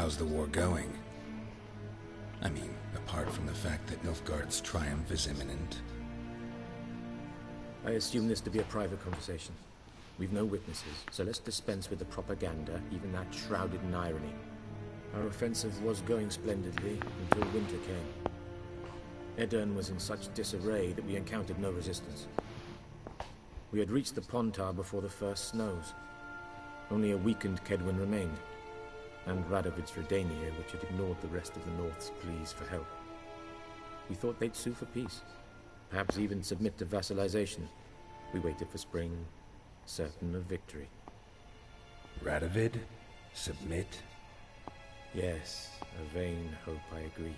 How's the war going? I mean, apart from the fact that Nilfgaard's triumph is imminent. I assume this to be a private conversation. We've no witnesses, so let's dispense with the propaganda, even that shrouded in irony. Our offensive was going splendidly until winter came. Edirne was in such disarray that we encountered no resistance. We had reached the Pontar before the first snows. Only a weakened Kedwin remained, and Radovid's Redania, which had ignored the rest of the North's pleas for help. We thought they'd sue for peace, perhaps even submit to vassalization. We waited for spring, certain of victory. Radovid? Submit? Yes, a vain hope, I agree.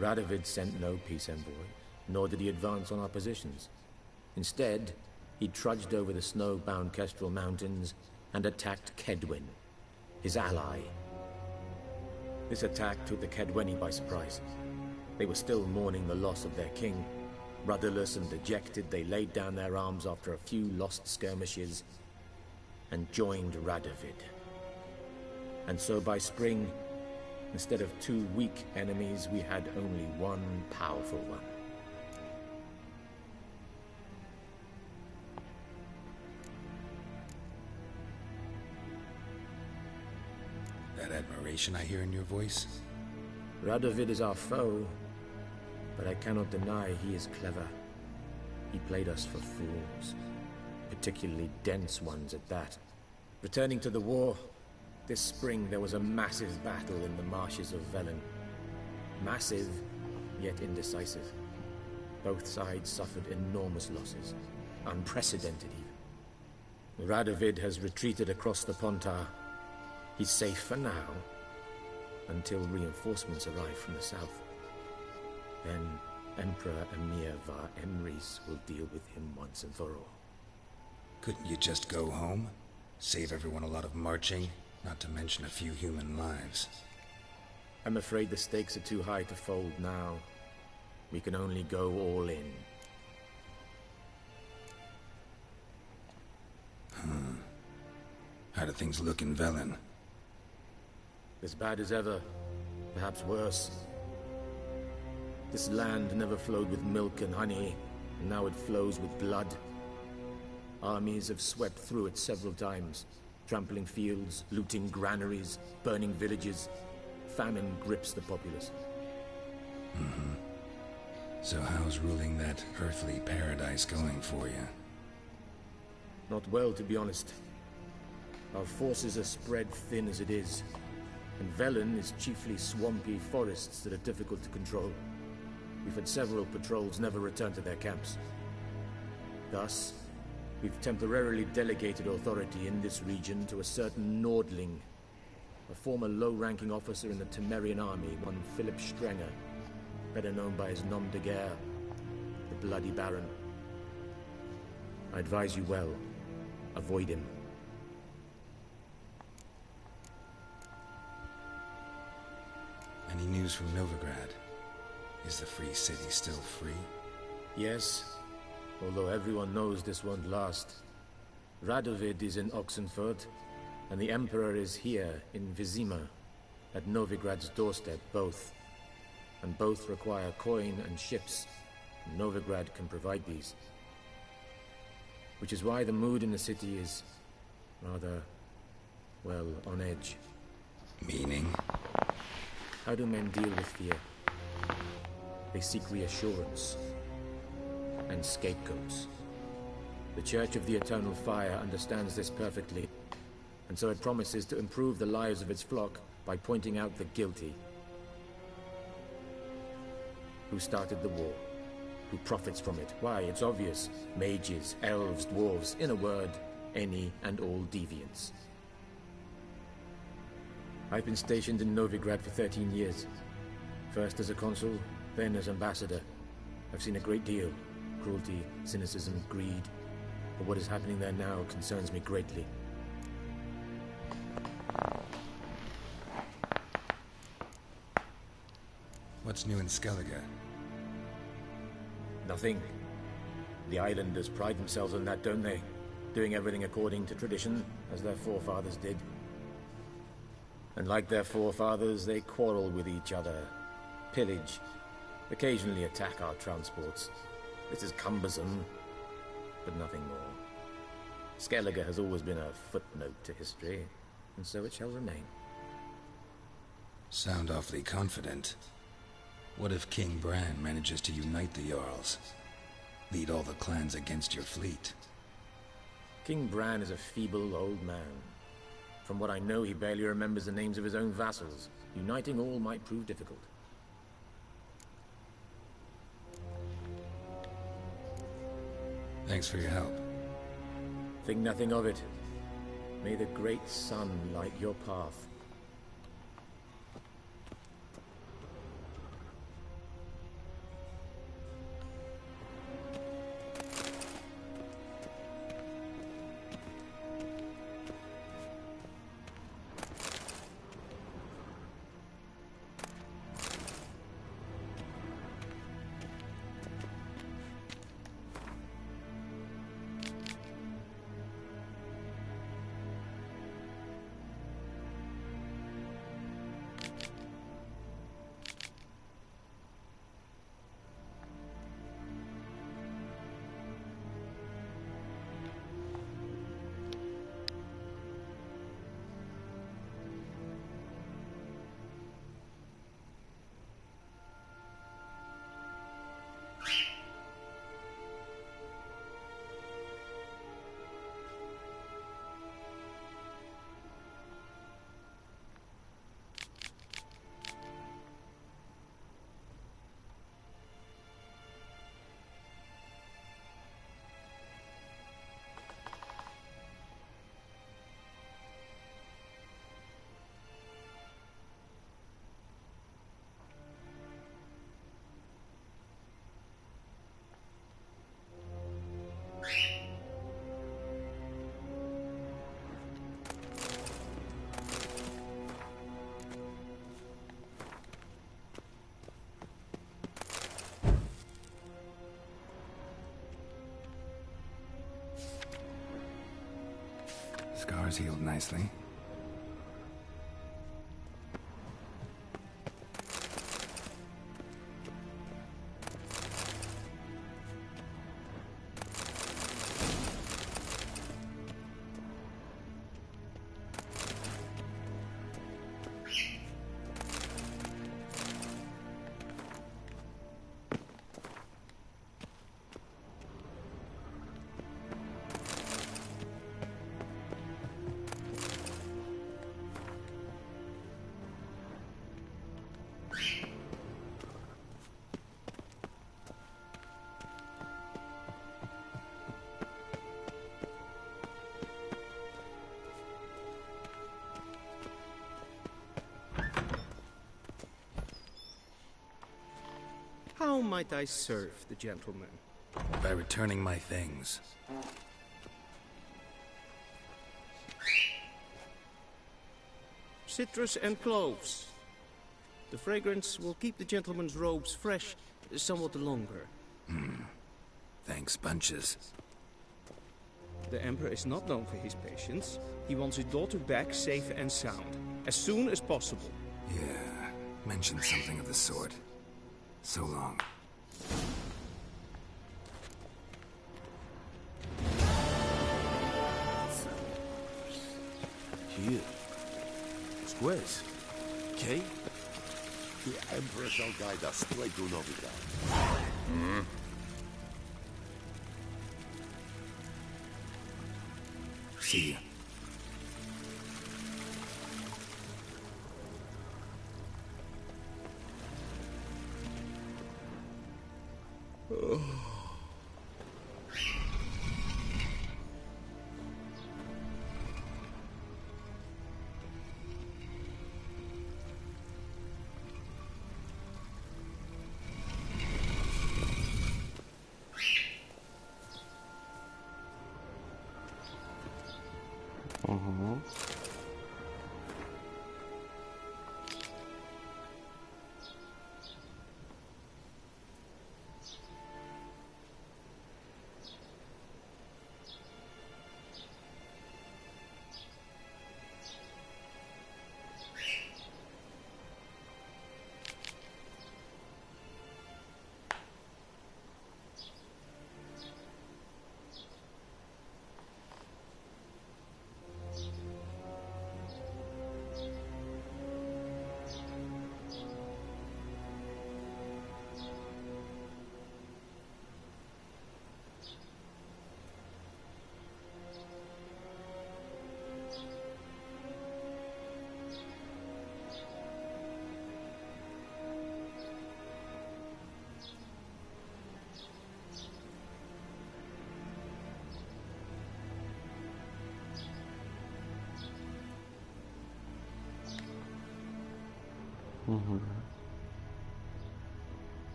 Radovid sent no peace envoys, nor did he advance on our positions. Instead, he trudged over the snow-bound Kestrel Mountains and attacked Kedwin, his ally. This attack took the Kedweni by surprise. They were still mourning the loss of their king. Rudderless and dejected, they laid down their arms after a few lost skirmishes and joined Radovid. And so by spring, instead of 2 weak enemies, we had only one powerful one. That admiration I hear in your voice? Radovid is our foe, but I cannot deny he is clever. He played us for fools, particularly dense ones at that. Returning to the war, this spring there was a massive battle in the marshes of Velen. Massive, yet indecisive. Both sides suffered enormous losses, unprecedented even. Radovid has retreated across the Pontar. He's safe for now, until reinforcements arrive from the south. Then Emperor Emir var Emrys will deal with him once and for all. Couldn't you just go home? Save everyone a lot of marching, not to mention a few human lives. I'm afraid the stakes are too high to fold now. We can only go all in. How do things look in Velen? As bad as ever, perhaps worse. This land never flowed with milk and honey, and now it flows with blood. Armies have swept through it several times, trampling fields, looting granaries, burning villages. Famine grips the populace. So how's ruling that earthly paradise going for you? Not well, to be honest. Our forces are spread thin as it is, and Velen is chiefly swampy forests that are difficult to control. We've had several patrols never return to their camps. Thus, we've temporarily delegated authority in this region to a certain Nordling, a former low-ranking officer in the Temerian army, one Philip Strenger, better known by his nom de guerre, the Bloody Baron. I advise you well, avoid him. Any news from Novigrad? Is the free city still free? Yes, although everyone knows this won't last. Radovid is in Oxenfurt, and the Emperor is here in Vizima, at Novigrad's doorstep, both. And both require coin and ships. Novigrad can provide these. Which is why the mood in the city is rather, well, on edge. Meaning? How do men deal with fear? They seek reassurance and scapegoats. The Church of the Eternal Fire understands this perfectly, and so it promises to improve the lives of its flock by pointing out the guilty. Who started the war? Who profits from it? Why, it's obvious. Mages, elves, dwarves, in a word, any and all deviants. I've been stationed in Novigrad for 13 years. First as a consul, then as ambassador. I've seen a great deal. Cruelty, cynicism, greed. But what is happening there now concerns me greatly. What's new in Skellige? Nothing. The islanders pride themselves on that, don't they? Doing everything according to tradition, as their forefathers did. And like their forefathers, they quarrel with each other, pillage, occasionally attack our transports. This is cumbersome, but nothing more. Skellige has always been a footnote to history, and so it shall remain. Sound awfully confident. What if King Bran manages to unite the Jarls? Lead all the clans against your fleet? King Bran is a feeble old man. From what I know, he barely remembers the names of his own vassals. Uniting all might prove difficult. Thanks for your help. Think nothing of it. May the great sun light your path. Scars healed nicely. How might I serve the gentleman? By returning my things. Citrus and cloves. The fragrance will keep the gentleman's robes fresh somewhat longer. Thanks, bunches. The Emperor is not known for his patience. He wants his daughter back safe and sound, as soon as possible. Yeah, mentioned something of the sort. So long. Here. Squares. Okay? The Emperor shall guide us straight to Novigrad. See ya.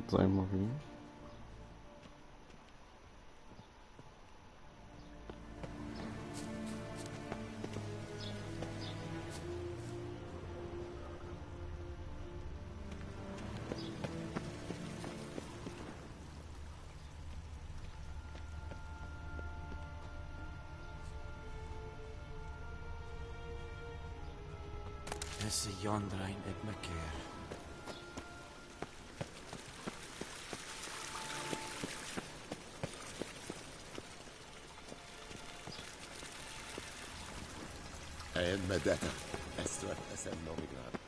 Zajímavý. Esse jondrain et mekeer. En medetta. Estret esen novigrad.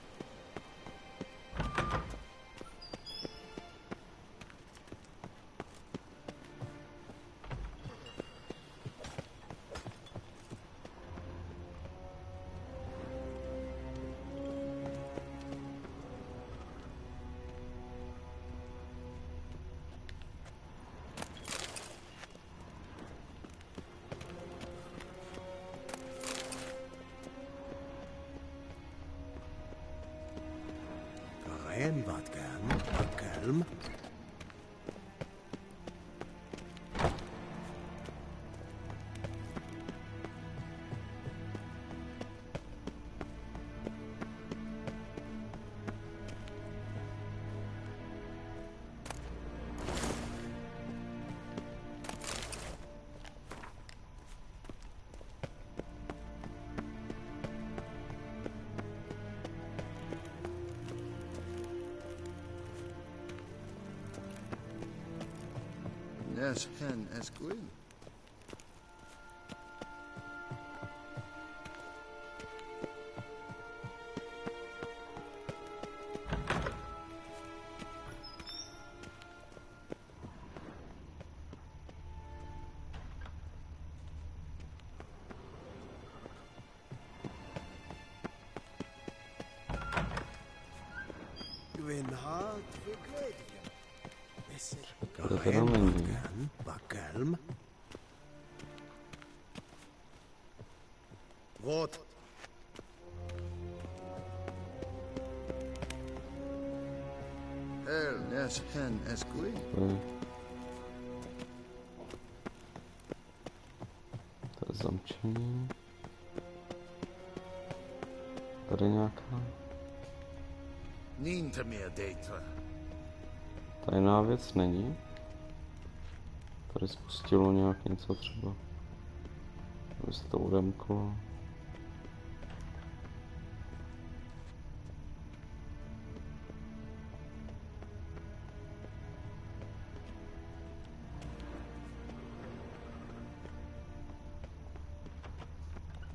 En wat kelm. Yes, hen as queen. Gwyn hard vergleden. To teda není. Bakelm. What? Hell, yes, hen as queen. To je zamčení. Tady nějaká Ninte mehr data. tajná věc není. Tady spustilo nějak něco třeba. Aby se to odemklo.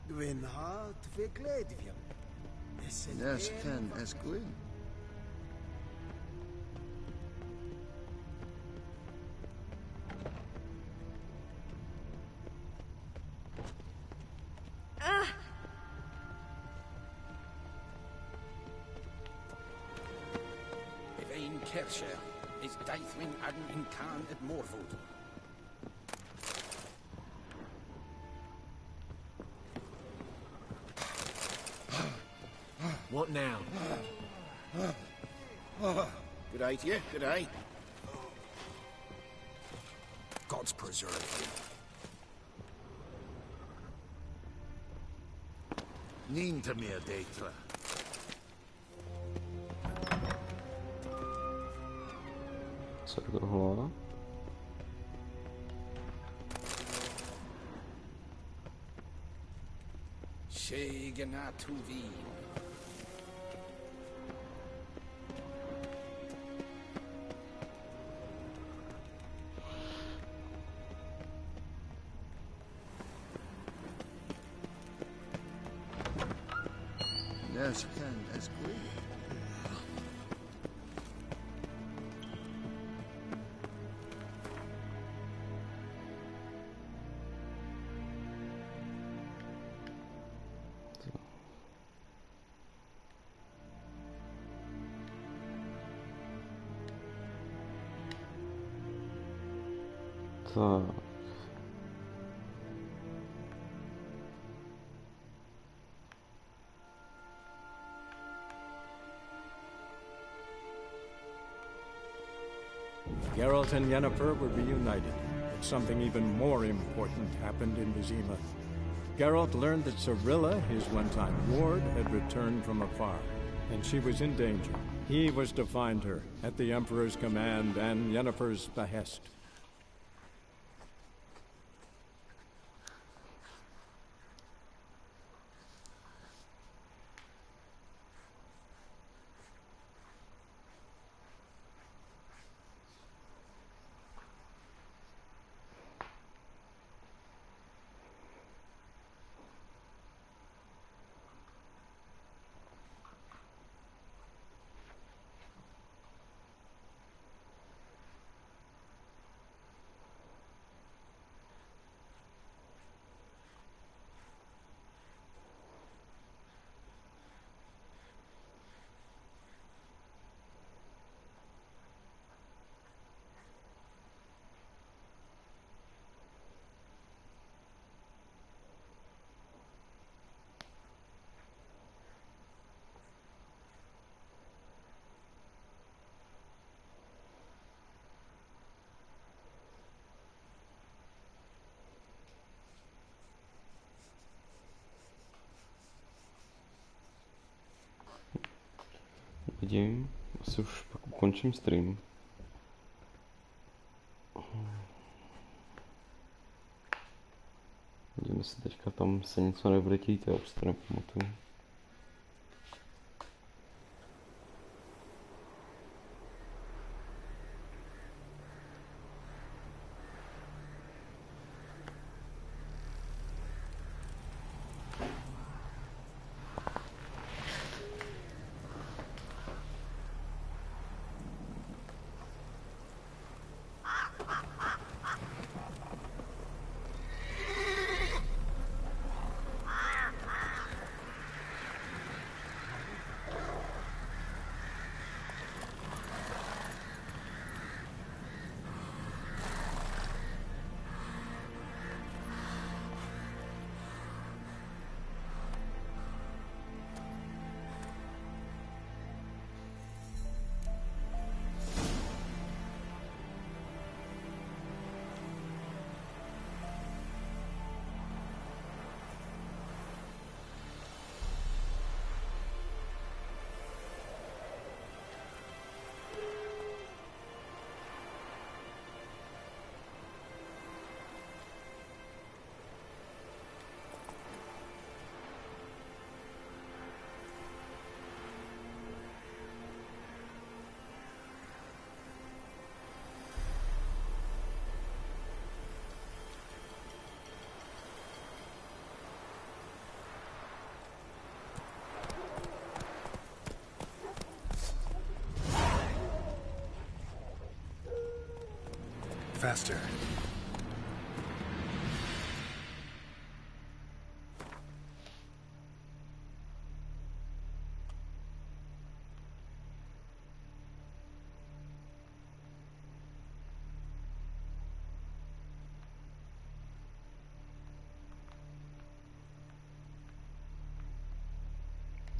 Gwyn hard vergleden. Yes, hen as queen. Kersher is Daithwin Adden in Khan at Morvood. What now? Good day to you, good day. God's preserve you. Ninte mehr data. Co je tohle? Shegenatuvi. Yes, hen as queen. Tak. Geralt and Yennefer were reunited, but something even more important happened in Vizima. Geralt learned that Cirilla, his one-time ward, had returned from afar, and she was in danger. He was to find her, at the Emperor's command and Yennefer's behest. Vidím, asi už pak ukončím stream. Vidím, jestli teďka tam se něco nebude dít, já už to nepamatuju. Faster.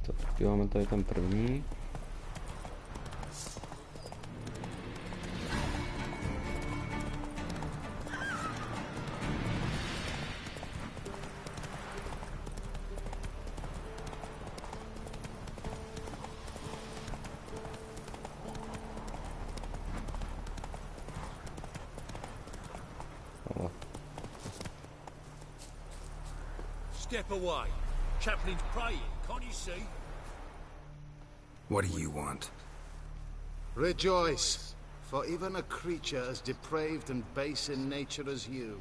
Tak děláme tady ten první. Step away. Chaplain's praying, can't you see? What do you want? Rejoice, for even a creature as depraved and base in nature as you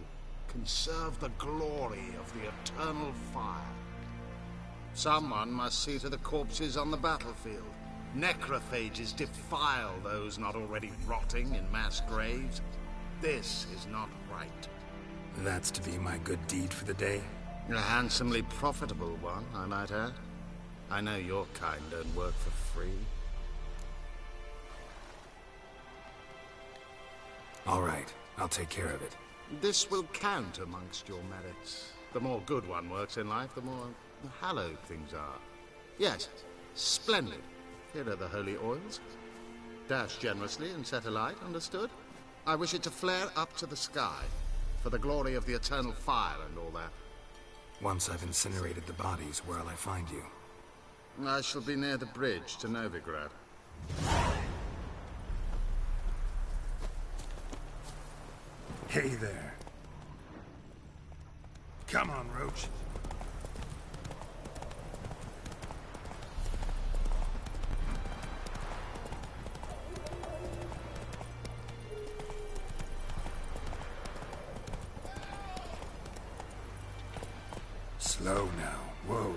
can serve the glory of the eternal fire. Someone must see to the corpses on the battlefield. Necrophages defile those not already rotting in mass graves. This is not right. That's to be my good deed for the day? A handsomely profitable one, I might add. I know your kind don't work for free. All right, I'll take care of it. This will count amongst your merits. The more good one works in life, the more hallowed things are. Yes, splendid. Here are the holy oils. Dash generously and set alight, understood? I wish it to flare up to the sky, for the glory of the eternal fire and all that. Once I've incinerated the bodies, where'll I find you? I shall be near the bridge to Novigrad. Hey there. Come on, Roach. Slow now. Whoa.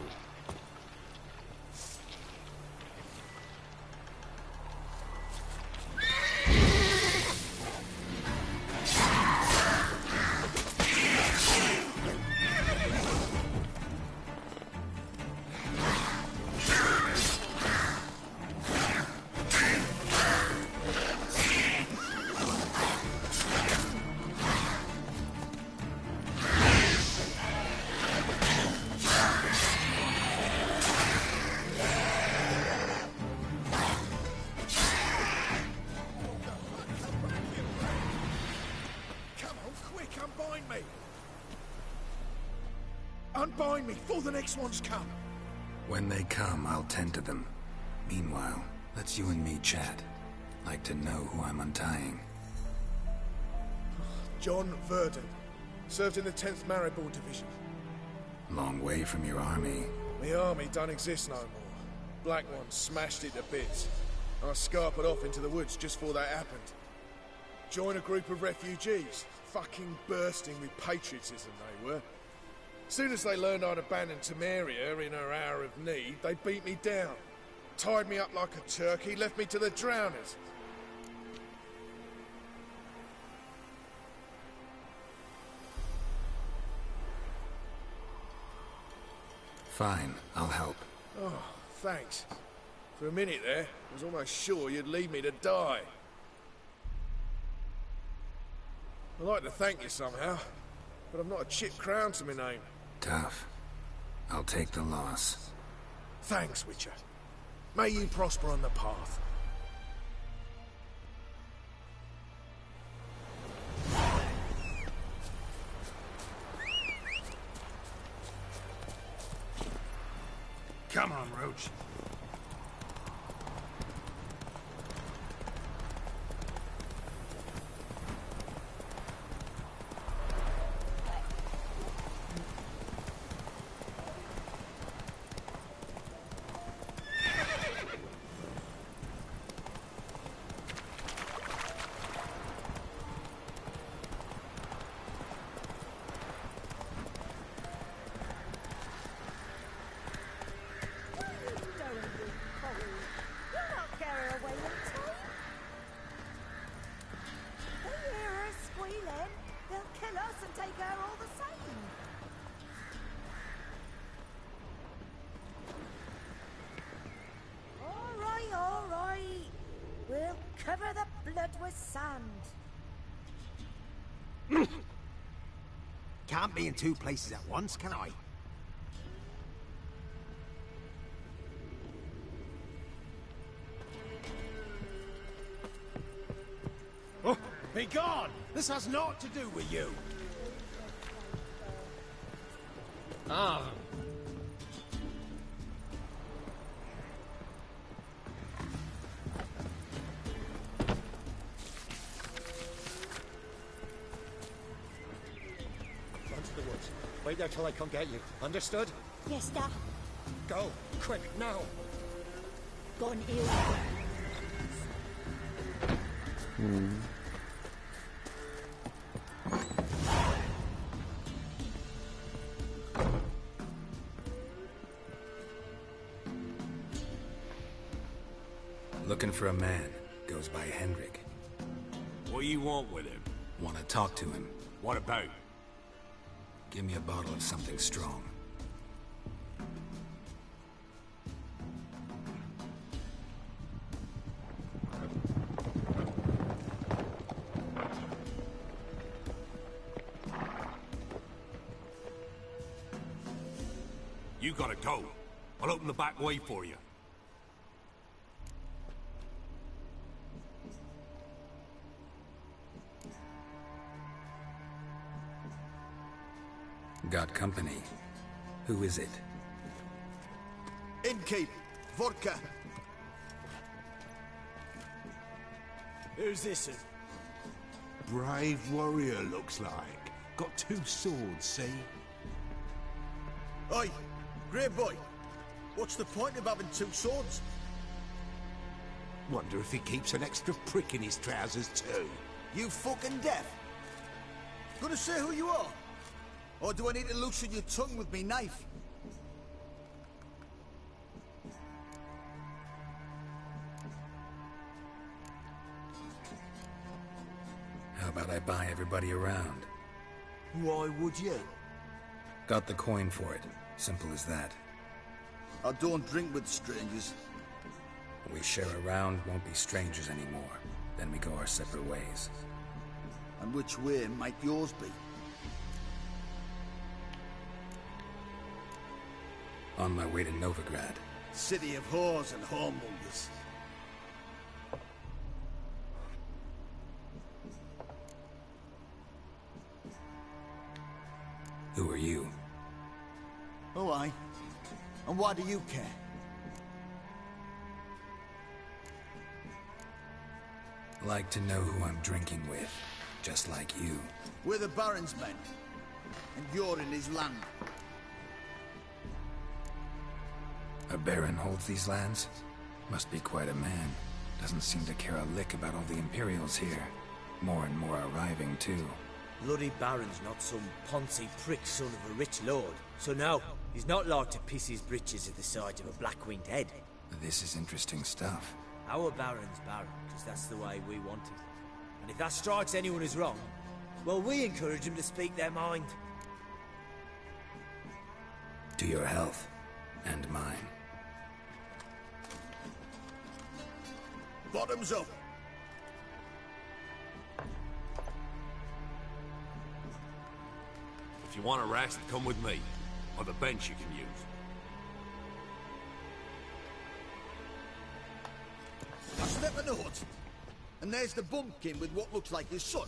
Unbind me before the next ones come. When they come, I'll tend to them. Meanwhile, let's you and me chat. Like to know who I'm untying. John Verdon. Served in the 10th Maribor Division. Long way from your army. The army don't exist no more. Black Ones smashed it to bits. I scarpered off into the woods just before that happened. Joined a group of refugees. Fucking bursting with patriotism they were. Soon as they learned I'd abandoned Temeria in her hour of need, they beat me down. Tied me up like a turkey, left me to the drowners. Fine, I'll help. Oh, thanks. For a minute there, I was almost sure you'd leave me to die. I'd like to thank you somehow, but I've not a chip crown to my name. Tough. I'll take the loss. Thanks, Witcher. May you prosper on the path. Come on, Roach. Cover the blood with sand. Can't be in two places at once, can I? Oh, be gone! This has naught to do with you. Ah. Wait there till I come get you. Understood? Yes, Dad. Go. Quick, now. Gone ill. Looking for a man. Goes by Hendrik. What do you want with him? Want to talk to him. What about? Give me a bottle of something strong. You gotta go. I'll open the back way for you. Got company. Who is it? Innkeep, vodka. Who's this? Brave warrior, looks like. Got 2 swords, see? Oi, grey boy. What's the point of having 2 swords? Wonder if he keeps an extra prick in his trousers too. You fucking deaf? Gonna say who you are? Or do I need to loosen your tongue with me knife? How about I buy everybody around? Why would you? Got the coin for it. Simple as that. I don't drink with strangers. We share a round, won't be strangers anymore. Then we go our separate ways. And which way might yours be? On my way to Novigrad. City of whores and whoremongers. Who are you? Oh, I. And why do you care? Like to know who I'm drinking with. Just like you. We're the Baron's men. And you're in his land. A baron holds these lands? Must be quite a man. Doesn't seem to care a lick about all the Imperials here. More and more arriving, too. Bloody Baron's not some poncy prick son of a rich lord. So no, he's not like to piss his britches at the sight of a black-winged head. This is interesting stuff. Our Baron's Baron, because that's the way we want it. And if that strikes anyone as wrong, well, we encourage them to speak their mind. To your health. And mine. Bottoms up. If you want a rest, come with me. Or the bench you can use. That's never note. And there's the bumpkin with what looks like his son.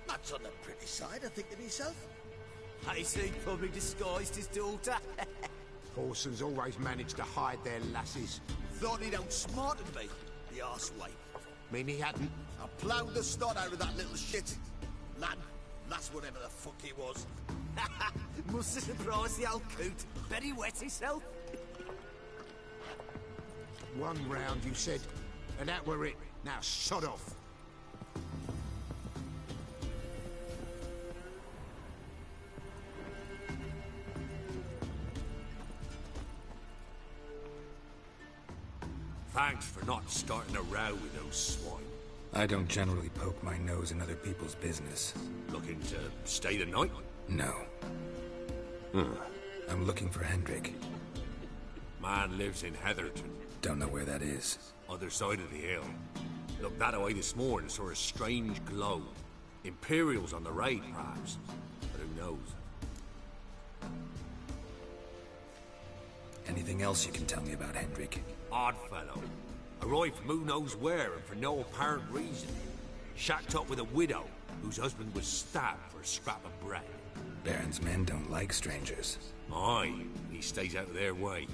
That's on the pretty side, I think to myself. I see probably disguised his daughter. Horsons always manage to hide their lasses. Thought he'd outsmarted me, the arseway. Mean he hadn't? I ploughed the snot out of that little shit. Lad, that's whatever the fuck he was. Must have surprised the old coot. Bet he wet himself. 1 round, you said. And that were it. Now, sod off. Thanks for not starting a row with those swine. I don't generally poke my nose in other people's business. Looking to stay the night? No. I'm looking for Hendrik. Man lives in Heatherton. Don't know where that is. Other side of the hill. Looked that away this morning, saw a strange glow. Imperials on the raid, perhaps. But who knows? Anything else you can tell me about Hendrik? Odd fellow. Arrived from who knows where and for no apparent reason. Shacked up with a widow whose husband was stabbed for a scrap of bread. Baron's men don't like strangers. Aye, he stays out of their way.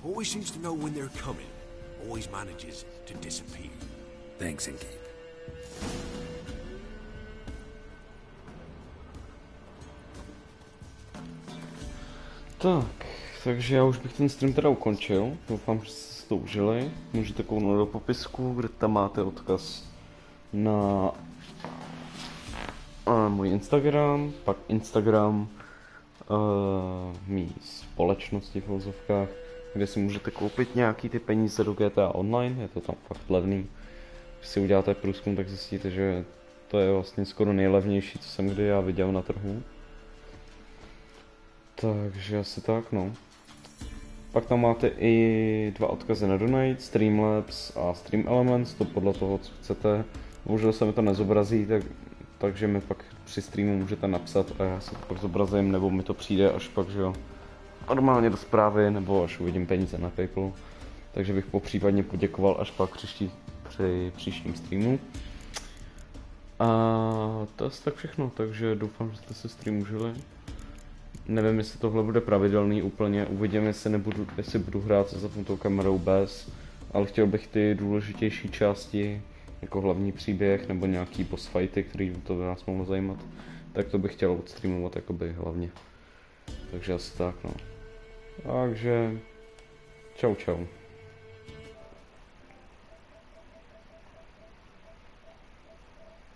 Always seems to know when they're coming. Always manages to disappear. Thanks, Inky. Tak, takže já už bych ten stream teda ukončil. Doufám, že jste si to užili. Můžete kouknout do popisku, kde tam máte odkaz na můj Instagram, pak Instagram mý společnosti v uvozovkách, kde si můžete koupit nějaký ty peníze do GTA Online, je to tam fakt levný. Když si uděláte průzkum, tak zjistíte, že to je vlastně skoro nejlevnější, co jsem kdy já viděl na trhu. Takže asi tak, no. Pak tam máte i 2 odkazy na Donate, Streamlabs a Stream Elements, to podle toho, co chcete. Bohužel se mi to nezobrazí, takže mi pak při streamu můžete napsat a já se to pak zobrazím, nebo mi to přijde až pak, že jo, normálně do zprávy, nebo až uvidím peníze na PayPalu. Takže bych popřípadně poděkoval až pak při příštím streamu. A to je asi tak všechno, takže doufám, že jste si stream užili. nevím, jestli tohle bude pravidelný úplně, uvidím, jestli budu hrát se zapnutou kamerou bez, ale chtěl bych ty důležitější části, jako hlavní příběh nebo nějaký boss fighty, který to by vás mohlo zajímat, tak to bych chtěl odstreamovat jakoby hlavně. Takže asi tak, no. Takže čau čau.